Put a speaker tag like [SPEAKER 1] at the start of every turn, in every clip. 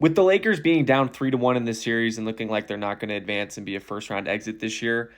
[SPEAKER 1] With the Lakers being down 3-1 in this series and looking like they're not going to advance and be a first round exit this year,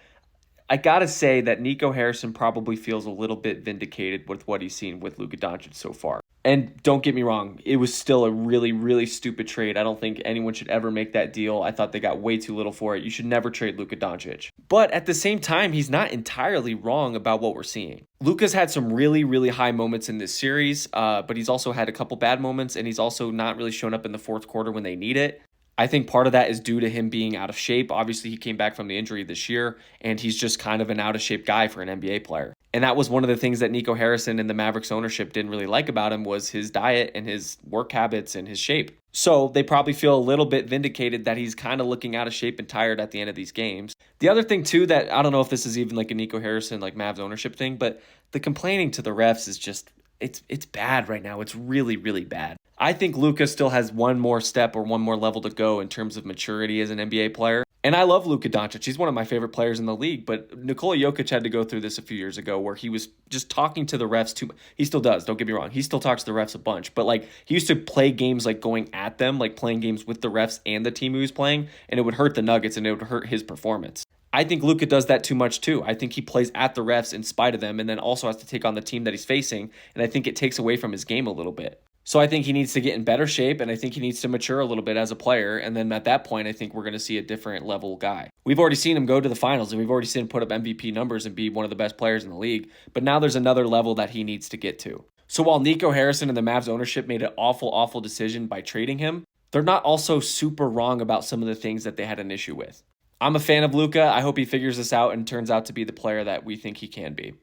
[SPEAKER 1] I gotta say that Nico Harrison probably feels a little bit vindicated with what he's seen with Luka Doncic so far. And don't get me wrong, it was still a really, really stupid trade. I don't think anyone should ever make that deal. I thought they got way too little for it. You should never trade Luka Doncic. But at the same time, he's not entirely wrong about what we're seeing. Luka's had some really, really high moments in this series, but he's also had a couple bad moments, and he's also not really shown up in the fourth quarter when they need it. I think part of that is due to him being out of shape. Obviously, he came back from the injury this year, and he's just kind of an out of shape guy for an NBA player. And that was one of the things that Nico Harrison and the Mavericks ownership didn't really like about him was his diet and his work habits and his shape. So they probably feel a little bit vindicated that he's kind of looking out of shape and tired at the end of these games. The other thing too that I don't know if this is even like a Nico Harrison like Mavs ownership thing, but the complaining to the refs is just it's bad right now. It's really, really bad. I think Luka still has one more step or one more level to go in terms of maturity as an NBA player. And I love Luka Doncic. He's one of my favorite players in the league, but Nikola Jokic had to go through this a few years ago where he was just talking to the refs too much. He still does, don't get me wrong. He still talks to the refs a bunch, but like he used to play games like going at them, like playing games with the refs and the team he was playing, and it would hurt the Nuggets and it would hurt his performance. I think Luka does that too much too. I think he plays at the refs in spite of them and then also has to take on the team that he's facing, and I think it takes away from his game a little bit. So I think he needs to get in better shape, and I think he needs to mature a little bit as a player. And then at that point, I think we're going to see a different level guy. We've already seen him go to the finals, and we've already seen him put up MVP numbers and be one of the best players in the league. But now there's another level that he needs to get to. So while Nico Harrison and the Mavs ownership made an awful, awful decision by trading him, they're not also super wrong about some of the things that they had an issue with. I'm a fan of Luka. I hope he figures this out and turns out to be the player that we think he can be.